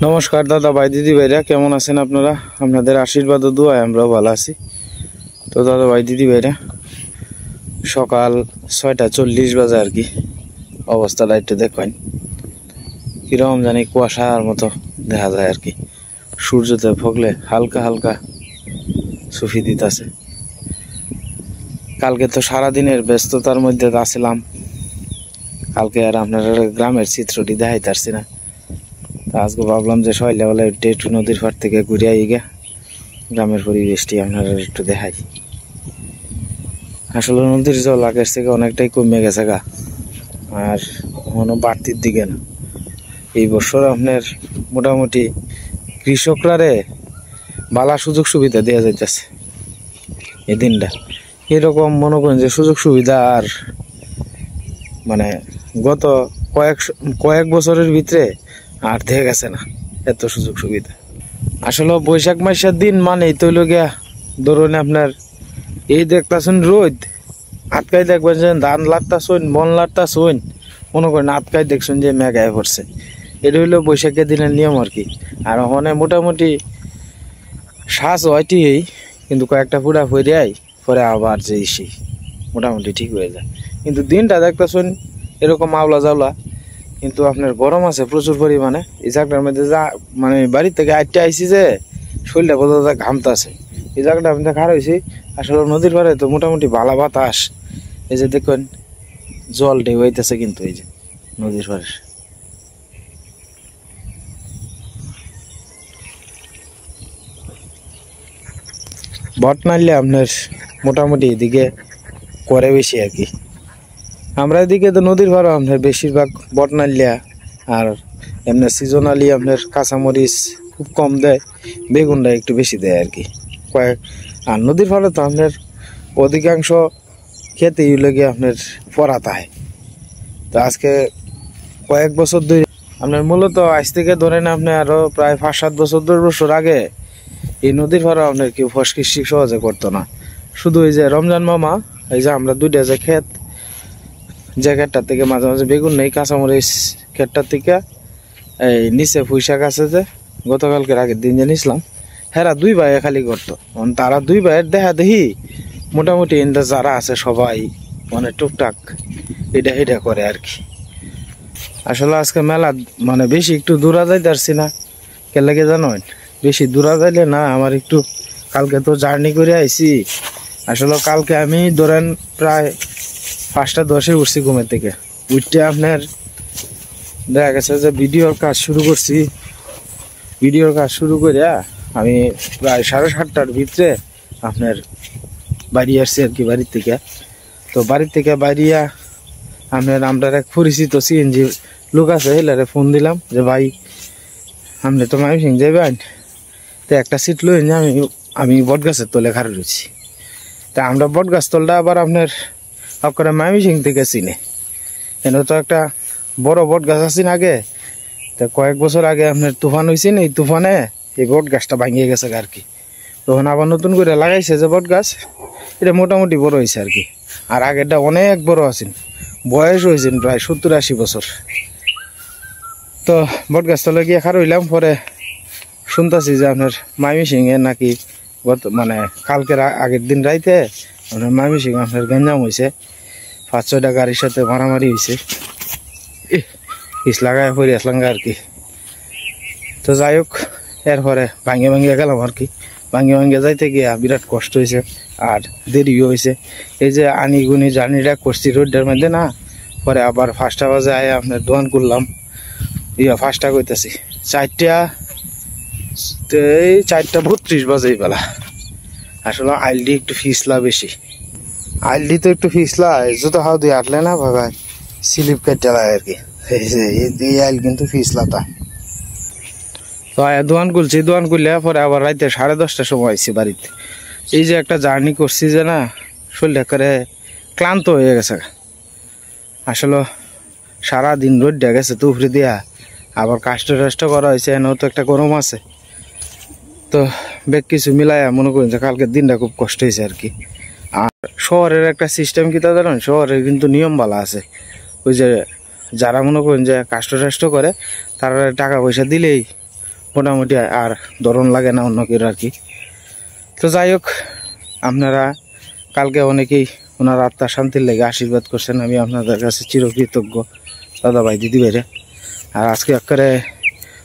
নমস্কার দাদা ভাই দিদি ভাইরা, কেমন আছেন আপনারা? আপনাদের আশীর্বাদ ও দোয়ায় আমরাও ভালো আছি। তো দাদা ভাই দিদি ভাইরা, সকাল 6:40 বাজে আর কি। অবস্থাটা একটু দেখেন, কিরকম জানি কুয়াশার মতো দেখা যায় আর কি। সূর্যতে ফগলে হালকা হালকা সুফি দিতেছে। কালকে তো সারাদিনের ব্যস্ততার মধ্যে আসছিলাম, কালকে আর আপনারা গ্রামের চিত্রটি দেখাইতে পারছি না। আজকে ভাবলাম যে সকালবেলা একটু নদীর পাড় থেকে ঘুরে আই গে, গ্রামের পরিবেশটি আপনারা একটু দেখাই। আসলে নদীর জল আগের থেকে অনেকটাই কমে গেছে গা, আর কোনো বাড়তির দিকে না। এই বছর আপনার মোটামুটি কৃষকরা বালা সুযোগ সুবিধা দেওয়া যাইতেছে এই দিনটা। এরকম মনে করেন যে সুযোগ সুবিধা আর মানে গত কয়েক বছরের ভিতরে আর দেখা গেছে না এত সুযোগ সুবিধা। আসলে বৈশাখ মাসের দিন মানে তৈল গিয়া ধরুন আপনার এই দেখতেছেন রোদ, আটকাই দেখবেন যে ধান লাগতাছেন, বন লাগতাছেন, মনে করেন আটকাই দেখছেন যে মেঘায় পড়ছে। এটা হইলো বৈশাখের দিনের নিয়ম আর কি। আর ওখানে মোটামুটি শ্বাস হয়টি, কিন্তু কয়েকটা ফুটা ফিরে পরে আবার যে সেই মোটামুটি ঠিক হয়ে যায়। কিন্তু দিনটা দেখতেছেন এরকম আওলা জাওলা, কিন্তু আপনার গরম আছে প্রচুর পরিমাণে। এই জায়গাটার মধ্যে যা মানে বাড়ির থেকে আইটে আইসি যে শরীরটা বোঝা ঘামতে আছে। এই জায়গাটা আমি খারাপ হয়েছি। আসলে নদীর পাড়ে তো মোটামুটি ভালা বাতাস, এই যে দেখুন জল ঢেউ হইতেছে কিন্তু এই যে নদীর পাড়ে। বট নাড়লে আপনার মোটামুটি এদিকে করে বেশি আর কি। আমরা এদিকে তো নদীর পাড়ে আপনার বেশিরভাগ বট নাড়লিয়া, আর এমনি সিজনালি আপনার কাঁচামরিচ খুব কম দেয়, বেগুনটা একটু বেশি দেয় আর কি। আর নদীর পাড়ে তো আপনার অধিকাংশ খেতেই লেগে আপনার পরাতা হয়। তো আজকে কয়েক বছর ধরে আপনার মূলত আজ থেকে ধরেন আপনি আরো প্রায় 5-7 বছর 10 বছর আগে এই নদীর পাড়ে আপনার কেউ ফসকৃষি সহজে করতো না। শুধু এই যে রমজান মামা, এই যে আমরা দুইটা যে ক্ষেত, যে ক্ষেতটার থেকে মাঝে মাঝে বেগুন নেই, কাঁচামরিচ ক্ষেতটার থেকে এই নিচে পুঁইশাক আছে যে গতকালকের আগের দিন যে নিছিলাম, হেরা 2 ভাইয়ে খালি করতো। তারা 2 ভাইয়ের দেখা দেখি মোটামুটি ইন্দা যারা আছে সবাই মানে টুকটাক এটা করে আর কি। আসলে আজকে মেলা মানে বেশি একটু দূরা যাইতে পারছি না, কে লাগে জানেন? বেশি দূরা যাইলে না আমার একটু, কালকে তো জার্নি করে আইছি। আসলে কালকে আমি ধরেন প্রায় 5:10 উঠছি ঘুমের থেকে। উঠতে আপনার দেখা গেছে যে ভিডিওর কাজ শুরু করছি। ভিডিওর কাজ শুরু করে আমি প্রায় 7:30টার ভিতরে আপনার বাড়ি আসছি আর কি বাড়ির থেকে। তো বাড়ির থেকে বাইরিয়া আপনার আমরা এক পরিচিত সিএনজি লোক আছে, হেলারে ফোন দিলাম যে ভাই আপনি তো মাইমিসিং যাবেন, তো একটা সিট লই না, আমি বট গাছের তলে খাড়া রয়েছি। তা আমরা বট গাছ তলটা আবার আপনার আপনারা মাইমিসিং থেকে চিনে, এনে তো একটা বড় বট গাছ আছেন আগে। তা কয়েক বছর আগে আপনার তুফান হয়েছে, এই তুফানে এই বট গাছটা ভাঙিয়ে গেছে আর কি। তখন আবার নতুন করে লাগাইছে যে বট গাছ, এটা মোটামুটি বড় হয়েছে আর কি। আর আগেরটা অনেক বড় আছেন, বয়স হয়েছেন প্রায় 70-80 বছর। তো বট গাছতলে গিয়ে খার হইলাম, পরে শুনতেছি যে আপনার মাইমিসিংয়ে নাকি মানে কালকের আগের দিন রাইতে আপনার মাইমিসিং আপনার গঞ্জাম হয়েছে, 5-6টা গাড়ির সাথে মারামারি হয়েছে, ইস লাগায় পড়ে আসলাম আর কি। তো যাই হোক, এরপরে ভাঙিয়ে গেলাম আর কি। ভাঙিয়ে যাইতে গিয়া বিরাট কষ্ট হয়েছে আর দেরিও হয়েছে। এই যে আনিগুনি জার্নিটা করছি রোডটার মধ্যে না, পরে আবার 5টা বাজে আয় আপনার দোকান করলাম। 5টা কইতেছি 4:32 বাজে এই বেলা। আসলে আইলডি একটু ফিসলা বেশি, আইলডি তো একটু ফিসলা, জুতো হাও দিয়ে আটলে না ভাই স্লিপ কেটে লাগে আর কি। এই আইল কিন্তু ফিসলাটা। তো দোকান খুলছি, দোকান খুললে পরে আবার রাইতে 10:30টার সময় আইছি বাড়িতে। এই যে একটা জার্নি করছি যে না, শরীরটা করে ক্লান্ত হয়ে গেছে। আসলে সারাদিন রোদ দেখা গেছে তো উপরে দিয়া, আবার কাষ্ট করা হয়েছে, এনেও তো একটা গরম আছে। তো বেশ কিছু মিলাইয়া মনে করেন যে কালকের দিনটা খুব কষ্ট হয়েছে আর কি। আর শহরের একটা সিস্টেম কি তা জানেন, শহরের কিন্তু নিয়ম বালা আছে। ওই যে যারা মনে করেন যে কাষ্ট করে তারা টাকা পয়সা দিলেই মোটামুটি আর ধরন লাগে না অন্য কেউ আর কি। তো যাই হোক, আপনারা কালকে অনেকেই ওনার আত্মার শান্তির লেগে আশীর্বাদ করছেন, আমি আপনাদের কাছে চিরকৃতজ্ঞ দাদা ভাই দিদি ভাইরে। আর আজকে একেবারে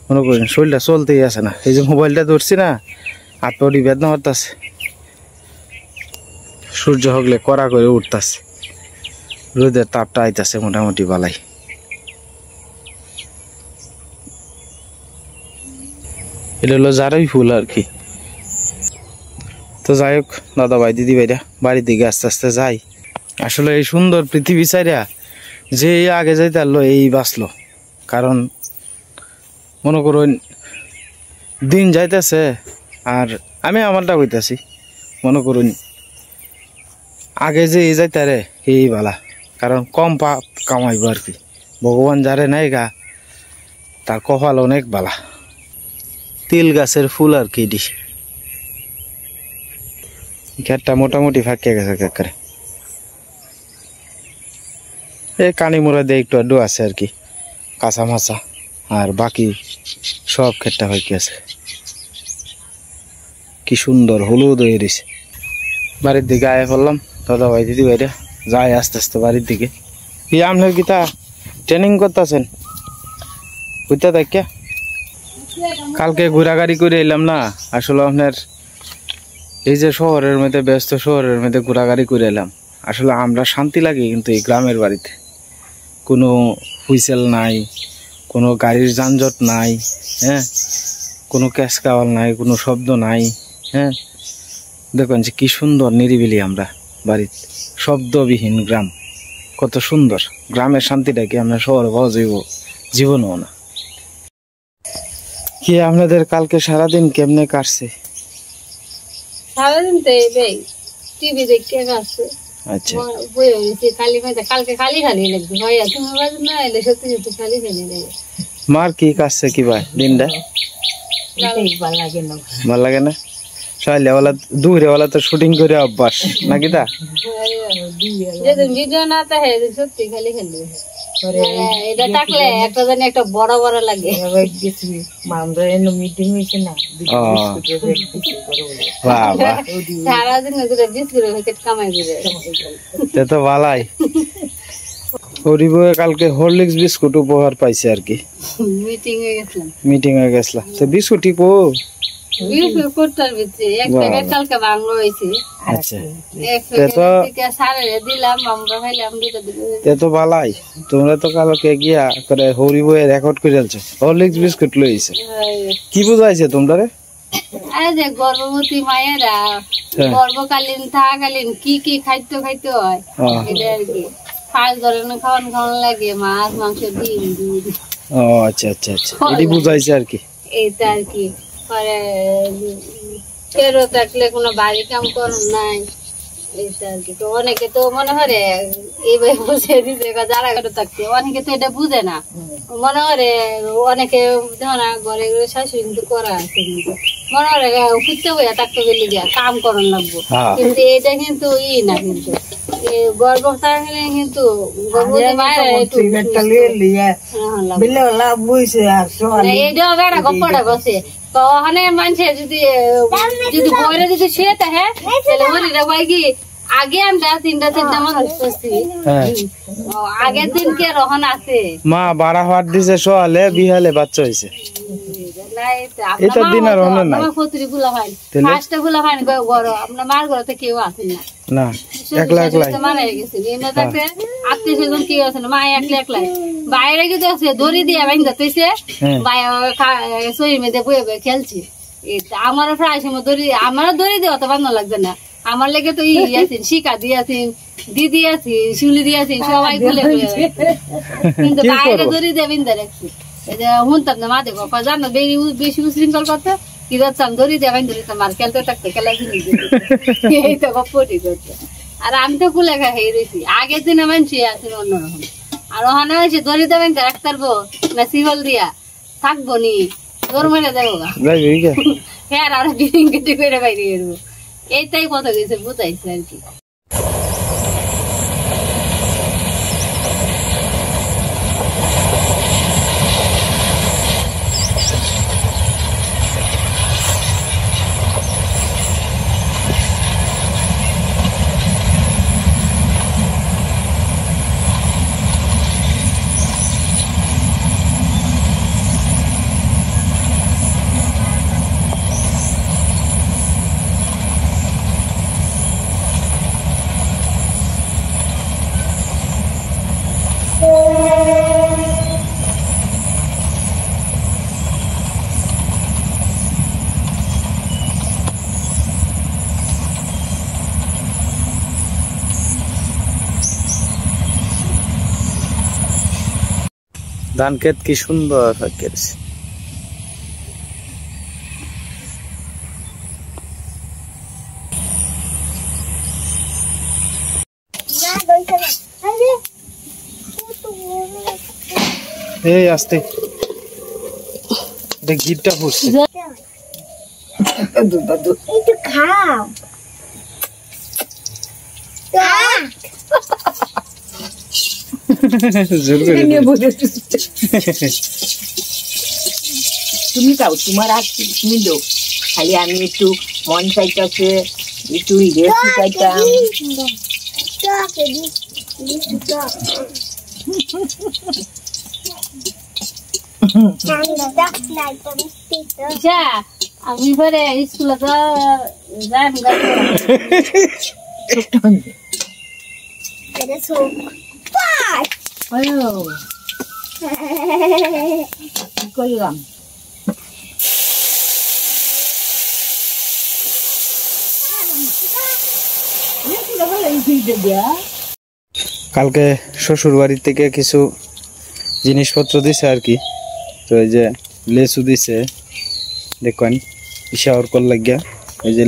মনে করেন শরীরটা চলতেই আছে না, এই যে মোবাইলটা ধরছি না, হাত পাটি বেদনা করতেছে, সূর্য হগলে কড়া করে উঠতেছে, রোদের তাপটা আইতাছে মোটামুটি বালাই। এটা হলো জারই ফুল আর কি। তো যাই হোক দাদা ভাই দিদি ভাইরা, বাড়ির দিকে আস্তে আস্তে যাই। আসলে এই সুন্দর পৃথিবী চাইরা যে আগে যাইতে পারলো এই বাঁচলো, কারণ মনে করুন দিন যাইতেছে আর আমি আমারটা কইতাছি, মনে করুন আগে যে এই যাইতে রে এই বালা, কারণ কম পাপ কামাইব আর কি। ভগবান যারে নাই গা তার কপাল অনেক বালা। তিল গাছের ফুল আর কি, ঘেরটা মোটামুটি ফাঁকিয়ে গেছে একেবারে। এই কানি মোড়া দিয়ে একটু আড্ডু আছে আর কি, কাঁচা মাছা, আর বাকি সব ক্ষেতটা ফাঁকি আছে। কি সুন্দর হলুদ হয়ে রয়েছে। বাড়ির দিকে আয় পড়লাম, দাদা ভাই দিদি ভাইরা যায় আস্তে আস্তে বাড়ির দিকে। কি আপনার কি তা ট্রেনিং করতেছেন বুঝতে দেখিয়া? কালকে ঘোরাঘুরি করে এলাম না, আসলে আপনার এই যে শহরের মধ্যে ব্যস্ত শহরের মধ্যে ঘোরাঘুরি করে এলাম। আসলে আমরা শান্তি লাগে কিন্তু এই গ্রামের বাড়িতে, কোনো হুইসেল নাই, কোনো গাড়ির যানজট নাই, হ্যাঁ, কোনো ক্যাশ কাওয়াল নাই, কোনো শব্দ নাই। হ্যাঁ, দেখুন যে কি সুন্দর নিরিবিলি আমরা বাড়িতে, শব্দবিহীন গ্রাম, কত সুন্দর। গ্রামের শান্তিটা কি আমরা শহরে পাওয়া যাইব জীবনও না। কি আপনাদের কালকে সারাদিন কেমনে কাটছে? সারাদিন তো এই টিভি দেখতে কাটছে। আচ্ছা, কালকে খালি খালি লাগবে, ভাইয়া তুমি বাজে না এলে সত্যি সত্যি খালি খালি লাগে। মার কি কাটছে কি ভাই দিনটা? ভাল লাগে না? সকালবেলা দুপুরেবেলা তো শুটিং করে অভ্যাস নাকি তা? যেদিন ভিডিও না থাকে সত্যি খালি খালি এটা থাকলে একটা জানি একটা বড় বড় লাগে। মিটিং হয়েছে না, সারাদিন বিস্কুট কামাই করে তো ভালাই। কালকে হরলিক্স বিস্কুট উপহার পাইছে আর কি, মিটিং হয়ে গেছিলাম। তো বিস্কুট টিপো তোমরা তো কালকে গিয়া করে হরি বইয়ে রেকর্ড করে হরলিক্স বিস্কুট লইছে। কি বুঝাইছে তোমরা? যে গর্ভবতী মায়েরা গর্ভকালীন থাকাকালীন কি কি খাইতে খাইতে হয় এটা আর কি। 5 ধরনের খাওয়ান লাগে, মাছ মাংস ডিম দুধ। ও আচ্ছা আচ্ছা আচ্ছা, এটি বুঝাইছে আর কি। এইটা আর কি পরে ফেরো থাকলে কোনো বাড়ি কাম করার নাই, এইটা আর কি। তো অনেকে তো মনে করে এইভাবে বুঝে দিতে, যারা ঘরে থাকছে অনেকে তো এটা বুঝে না, মনে করে অনেকে ধরা ঘরে ঘরে শাশুড়ি কিন্তু করা আছে, কিন্তু মনে করে ফুটতে বইয়া থাকতে গেলে গিয়া কাম করার লাগবো, কিন্তু এটা কিন্তু না, কিন্তু গর্ভ থাকলে কিন্তু গর্ভবতী মায়ের এইটাও বেড়া গপ্পটা বসে। তো ওখানে মানুষে যদি বইরে যদি শুয়ে থাকে তাহলে হরিরা কয় কি আগে আমরা 3টা মানুষ করছি, আগের দিন কে রহন আছে মা 12 হাত দিছে সোয়ালে বিহালে বাচ্চা হইছে। এটা দিন আর হলো না, আমার কতরি গুলা হয় 5টা গুলা হয় গরো, আপনার মার ঘরতে কেউ আছে না, না একলা একলা মারা গেছে। এমনি থাকতে আত্মীয় স্বজন কেউ আছে না, মা একলা একলাই বাইরে গিয়ে আছে দড়ি দিয়ে বাইন্দা তৈছে শরীর মেয়েদের বয়ে বয়ে খেলছে। আমারও প্রায় সময় দড়ি, আমারও দড়ি দিয়ে অত বান্ধব লাগবে না, আমার লেগে তো আছেন শিকা দিয়েছেন, দিদি আছি, শিউলি দিয়েছেন, সবাই খুলে কিন্তু বাইরে দড়ি দিয়ে বিন্দা রাখছি। শুনতাম না মা দেখো জানো বেশি উশৃঙ্খল করতে কি যাচ্ছাম দড়ি দিয়ে বাইন ধরিতাম আর খেলতে থাকতে খেলা জিনিস এই তো গপ্পটি করতে। আর আমি তো কুলে খাই রয়েছি, আগের দিনে মানছি আছেন অন্যরকম। আর ওখানে হয়েছে দড়ি দিয়ে বাইন রাখতে পারবো না, শিহল দিয়া থাকবো নি তোর মেরে দেবো হ্যাঁ, আর কেটে করে বাইরে বেরবো, এইটাই কথা গেছে বুঝাইছে আর কি। ধান ক্ষেত কি সুন্দর হয়েছে। এই আস্তে গিটটা ফুটছে। একটু খাও তুমি খাও, তোমার আর তুমি দো, খালি আমি একটু মন চাইতেছে একটু রেস্ট চাইতাম। আমি পরে স্কুলে তো যাই করলাম কালকে শ্বশুর বাড়ি থেকে কিছু জিনিসপত্র দিছে আর কি। তো এই যে লেচু দিছে, দেখুন ইশাওর কল লাগিয়া, এই যে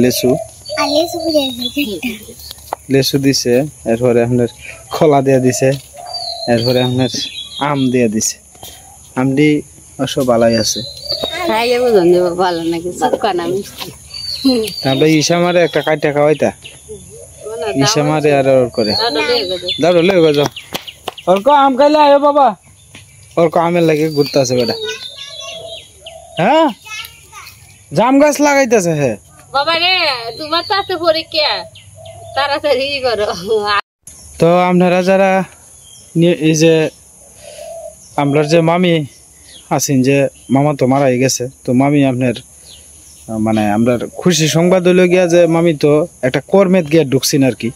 লেচু দিছে, এরপরে আপনার খোলা দিয়া দিছে, এরপরে আপনার আম দিয়া দিছে। আমটি অবশ্য ভালোই আছে। ভালো নাকি তাহলে ইসা মারে একটা কাইটা খাওয়াইতা, ইসা মারে আর করে দাও লে যাও। অর্ক আম খাইলে আয়ো বাবা, অর্ক আমের লাগে ঘুরতে আছে বেটা। হ্যাঁ জাম গাছ লাগাইতেছে। হ্যাঁ বাবা রে, তোমার তো আছে পরীক্ষা, তাড়াতাড়ি করো। তো আপনারা যারা এই যে আমরা যে মামি আছেন, যে মামা তো মারা গেছে, তো মামি আপনার মানে আমরা খুশি সংবাদ হইল গিয়া যে মামি তো একটা কর্মেত গিয়া ঢুকছেন আর কি,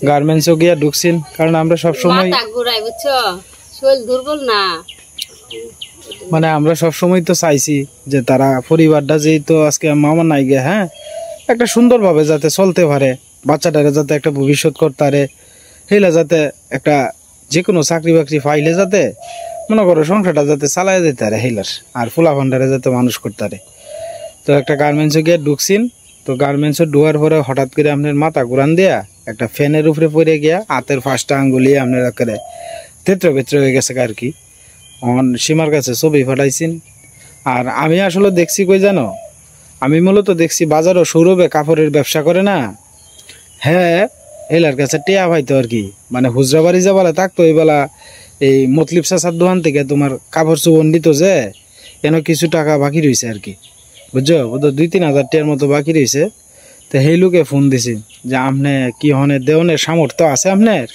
গার্মেন্টসও গিয়া ঢুকছেন। কারণ আমরা সবসময় দুর্বল না, মানে আমরা সবসময় তো চাইছি যে তারা পরিবারটা যেহেতু আজকে মামা নাই গিয়া, হ্যাঁ একটা সুন্দরভাবে যাতে চলতে পারে, বাচ্চাটারে যাতে একটা ভবিষ্যৎ করতে পারে, হেলা যাতে একটা যে কোনো চাকরি বাকরি পাইলে যাতে মনে করো সংসারটা যাতে চালাই যেতে পারে হেলার, আর ফুলা ভান্ডারে যাতে মানুষ করতে পারে। তো একটা গার্মেন্টসে গিয়ে ঢুকছেন। তো গার্মেন্টসে ঢুয়ার পরে হঠাৎ করে আপনার মাথা ঘুরান দিয়া একটা ফ্যানের উপরে পড়ে গিয়া হাতের 5টা আঙ্গুলি আপনার একেবারে তেত্র বেত্র হয়ে গেছে আর কি। সীমার কাছে ছবি ফাটাইছেন। আর আমি আসলে দেখছি কই জানো, আমি মূলত দেখছি বাজারও সৌরভে কাপড়ের ব্যবসা করে না, হ্যাঁ এলার কাছে টিয়া পাইতো আর কি। মানে হুজরা বাড়ি যাবালা থাকতো এইবেলা এই মতলিব চাচার দোকান থেকে তোমার কাপড় চুবন দিত, যে কেন কিছু টাকা বাকি রয়েছে আর কি, বুঝছো, 2-3 হাজার টাকার মতো বাকি রয়েছে। তো সেই লোকে ফোন দিছে যে আপনি কি হনে দেওয়ানের সামর্থ্য আছে আপনার,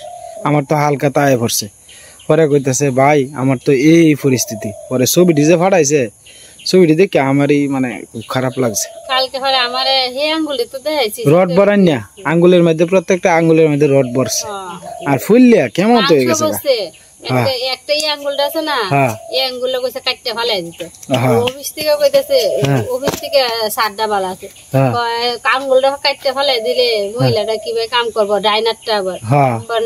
আমার তো হালকা তায়ে পড়ছে। পরে কইতেছে ভাই আমার তো এই পরিস্থিতি। পরে ছবিটি যে ফাটাইছে, ছবিটি দেখে আমারই মানে খুব খারাপ লাগছে। রড বরান না, আঙ্গুলের মধ্যে প্রত্যেকটা আঙ্গুলের মধ্যে রড বরছে, আর ফুললিয়া কেমন তো হয়ে গেছে। একটাই আঙ্গুলটা আছে না, এই আঙ্গুলটা কইছে কাটতে ফালাই দিতে। অফিস থেকে কইতেছে, অফিস থেকে 7টা বালা আছে, আঙ্গুলটা কাটতে ফালাই দিলে মহিলাটা কিভাবে কাম করবো, ডাইনারটা আবার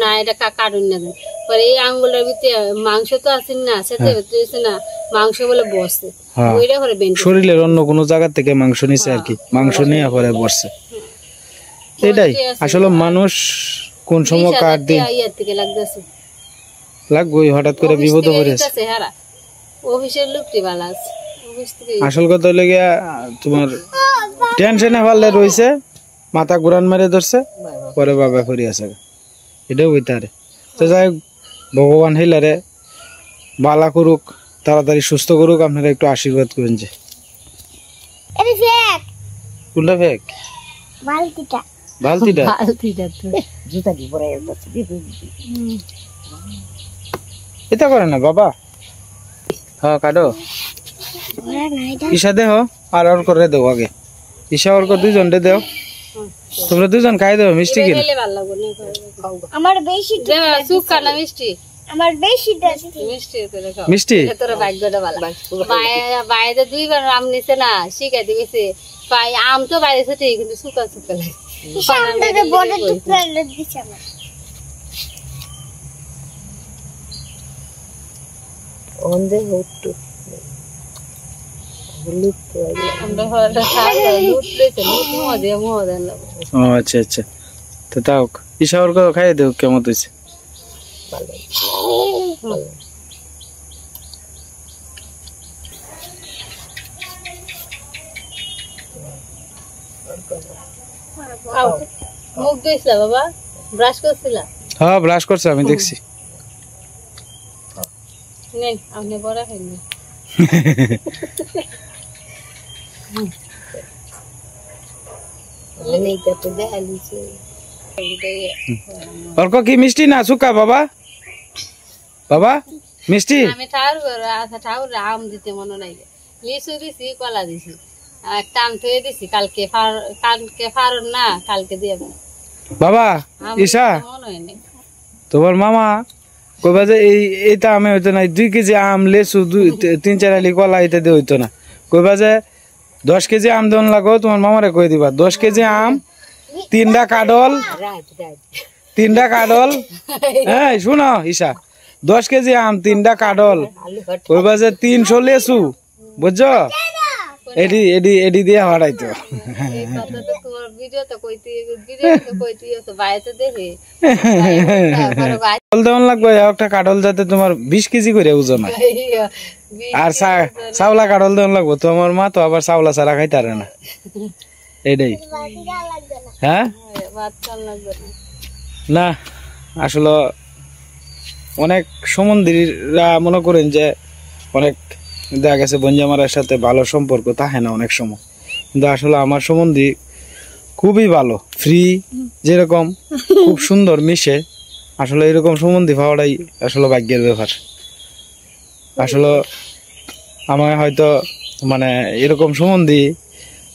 না এটা কাটুন না। পরে এই আঙ্গুলের ভিতরে মাংস তো আছে না, সেটা হচ্ছে না, মাংস বলে বসছে, ওইটা করে শরীরের অন্য কোনো জায়গা থেকে মাংস নিছে আর কি, মাংস নিয়ে পরে বসছে। এটাই আসলে মানুষ কোন সময় কাট দিন লাগবই, হঠাৎ করে বিপদে পড়েছে। আসল কথা হলে গিয়া তোমার টেনশনে পারলে রয়েছে, মাথা ঘুরান মেরে ধরছে, পরে বাবা ফিরে আসে, এটাও হইতে পারে। তো যাই হোক, ভগবান হিলারে বালা করুক, তাড়াতাড়ি সুস্থ করুক, আপনারা একটু আশীর্বাদ করেন। যে কোনটা ফেক? বালতিটা এটা করে না বাবা। হ্যাঁ কাটো, ঈশা দেহ আর ওর করে দেও, আগে ঈশা ওর করে 2জনকে দেও, তোমরা 2জন খাই দেও। মিষ্টি কিনা আমার বেশি সুকা না মিষ্টি, আমার বেশি মিষ্টি তোর ভাগ্যটা ভালো। বাইরে 2বার আম নিছে না, শিখাই দিয়েছে আম তো বাইরে ঠিক, কিন্তু সুকা সুকা লাগে। অন্ধে হতো আমরা হরটা খাই লুট লইছে লুট মোহ দেন লাগবে ও আচ্ছা আচ্ছা তো তাও ঈশা ওর খাইয়ে দেও কেমন হয়েছে মুখ ধুইছিলা বাবা ব্রাশ করছিলা হ্যাঁ ব্রাশ করছে আমি দেখছি নেন আপনি বড় খাইনি এইটা তো দেখালিছে অর্ক কি মিষ্টি না সুকা বাবা বাবা মিষ্টি আমি ঠাউর আম দিতে মনে নাই লিচু দিছি কলা দিছি একটা আম থয়ে দিছি কালকে ফারন না কালকে দিয়ে বাবা ঈশা মনে হয় না তোমার মামা কইবা যে এইটা আমি হইতো না 2 কেজি আম লেচু 3-4 আলি কলা এটা দিয়ে হইতো না কইবা যে 10 কেজি আম দেন লাগো তোমার মামারে কই দিবা 10 কেজি আম 3টা কাডল 3টা কাডল এই শুনো ঈশা 10 কেজি আম 3টা কাডল কইবা যে 300 লেচু বুঝছো এডি এডি এডি দিয়ে হড়াইতো এই কথা তো তোমার ভিডিওতে কইতে আছে বাইতে দেখে কাডল দেন লাগবে একটা কাডল যাতে তোমার 20 কেজি করে ওজন হয় আর চাউলা কাডল দেন লাগবে তোমার মা তো আবার চাউলা ছাড়া খাইতারে না এইটাই হ্যাঁ ভাত চাল লাগবে না আসলে অনেক সম্বন্ধীরা মনে করেন যে অনেক দেখা গেছে বঞ্জামারের সাথে ভালো সম্পর্ক থাকে না অনেক সময় কিন্তু আসলে আমার সম্বন্ধী খুবই ভালো ফ্রি যেরকম খুব সুন্দর মিশে আসলে এরকম সম্বন্ধী পাওয়াটাই আসলে ভাগ্যের ব্যাপার আসলে আমার হয়তো মানে এরকম সম্বন্ধী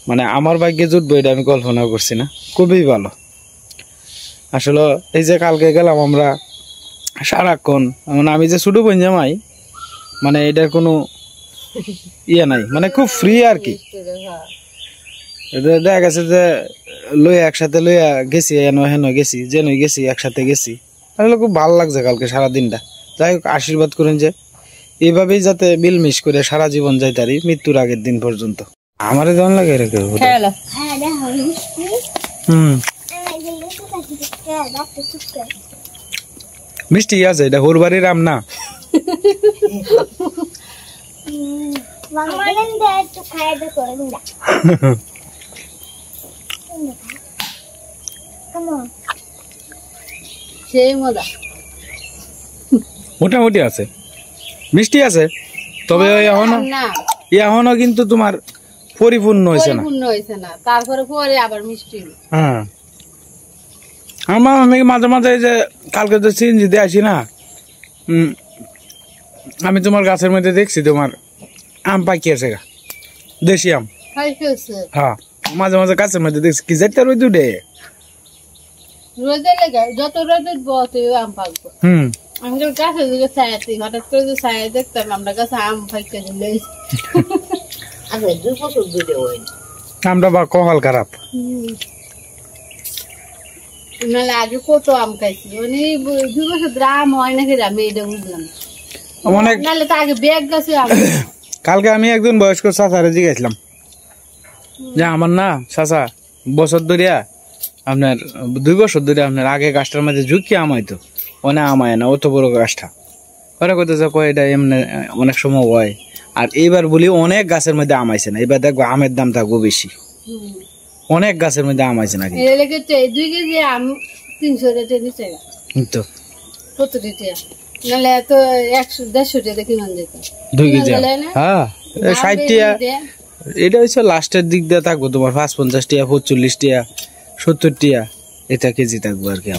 মানে আমার ভাগ্যে জুটবো এটা আমি কল্পনা করছি না খুবই ভালো আসলে এই যে কালকে গেলাম আমরা সারাক্ষণ মানে আমি যে ছোটো বঞ্জামাই মানে এটার কোনো ইয়ে নাই মানে খুব ফ্রি আর কি দেখা গেছে যে লইয়া একসাথে লইয়া গেছি হেন গেছি যেন গেছি একসাথে গেছি আসলে খুব ভালো লাগছে কালকে সারা দিনটা যাই হোক আশীর্বাদ করেন যে এইভাবেই যাতে মিলমিশ করে সারা জীবন যাইতারি মৃত্যুর আগের দিন পর্যন্ত আমারে যেমন লাগে এরকম মিষ্টি আছে এটা হোরবাড়ির আম না সেই মজা মোটামুটি আছে মিষ্টি আছে তবে এখনো কিন্তু তোমার পরিপূর্ণ হয়েছে না তারপরে পরে আবার মিষ্টি হ্যাঁ আমার আমি মাঝে মাঝে যে কালকে তো সিএনজি দিয়ে আসি না আমি তোমার গাছের মধ্যে দেখছি তোমার আম পাকিয়েছে গা দেশি আম হ্যাঁ মাঝে মাঝে গাছের মধ্যে দেখছি কি যাইতে রোদ উঠে রোদে লেগে যত রোদ উঠবো আম পাকবো আমি তো গাছের দিকে ছায়াতে হঠাৎ করে যে ছায়া দেখতাম আমরা গাছে আম পাইকে দিলে আমটা বা কপাল খারাপ নাহলে আগে কত আম খাইছি মানে 2 বছর ধরে আম হয় নাকি আমি এটা বুঝলাম নাহলে তো আগে ব্যাগ গাছে আম কালকে আমি একজন বয়স্ক চাচারে জিজ্ঞাসলাম যে আমার না চাচা বছর ধরিয়া আপনার 2 বছর ধরে আপনার আগে গাছটার মধ্যে ঝুঁকি আম হয়তো অনেক আম হয় না অত বড় গাছটা ওরা কত কয় এটা এমনি অনেক সময় হয় আর এইবার বলি অনেক গাছের মধ্যে আম আইছে না এবার দেখবো আমের দাম থাকবো বেশি অনেক গাছের মধ্যে আম আইছে নাকি 2 কেজি আম 300 টাকা নিচে তো কত দিতে নাহলে তো 100-150 টাকা কিমান যেত 2 কেজি হ্যাঁ 60 টাকা এটা হচ্ছে লাস্টের দিক দিয়ে থাকবো তোমার 55 টাকা 45 টাকা 70 টাকা এটা কেজি থাকবো আর কি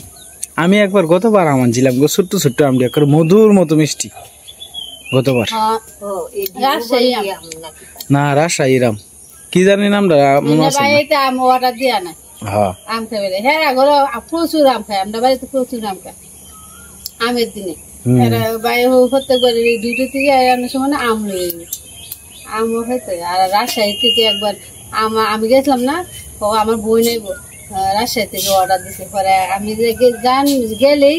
আমি একবার গতবার আম আনছিলাম ছোট্ট ছোট্ট আমটি একবার মধুর মতো মিষ্টি গতবার না রাজশাহীর আম কি জানি নামটা অর্ডার দিয়া না আম খাবে হ্যাঁ ঘরে প্রচুর আম খায় আমরা বাড়িতে প্রচুর আম খায় আমের দিনে বাইরে প্রত্যেকবার 2টা থেকে আনার সময় আম নিয়ে আমও খাইতে আর রাজশাহী থেকে একবার আমি গেছিলাম না ও আমার বই নেব রাজশাহী থেকে অর্ডার দিছে পরে আমি গেলেই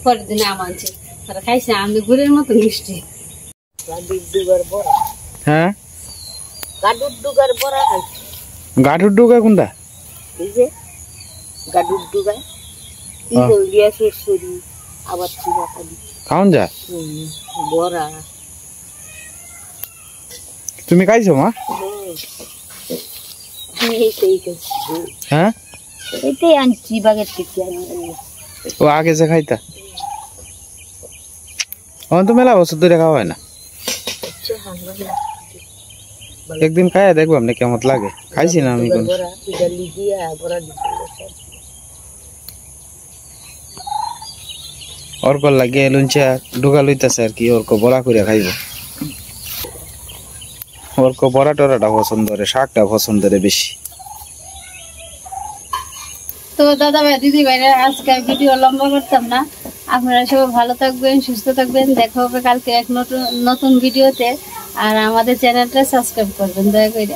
পরের দিনে আম আনছি খাইছে আমি ঘুরের মতো মিষ্টি হ্যাঁ গাডুর ডুগার বড়া খাইছি গাঠুর ডুগা কোনটা এই যে গাডুর ডুগায় ইগল দিয়া শেষরি আবার চিরা খালি খাওন যা বড়া তুমি খাইছো মা হ্যাঁ এইটাই আনছি বাগের থেকে ও আগে যে খাইতা আমার তো মেলা বছর ধরে খাওয়া হয় না একদিন খাইয়া দেখবো আপনি কেমন লাগে খাইছি না আমি কোন অর্ক লাগে লুঞ্চা ঢুকা লইতাছে আর কি অর্ক বড়া করে খাইব অর্ক বড়া টরাটা পছন্দ করে শাকটা পছন্দ করে বেশি তো দাদা ভাই দিদি ভাইরা আজকে ভিডিও লম্বা করতাম না আপনারা সবাই ভালো থাকবেন সুস্থ থাকবেন দেখা হবে কালকে এক নতুন ভিডিওতে আর আমাদের চ্যানেলটা সাবস্ক্রাইব করবেন দয়া করে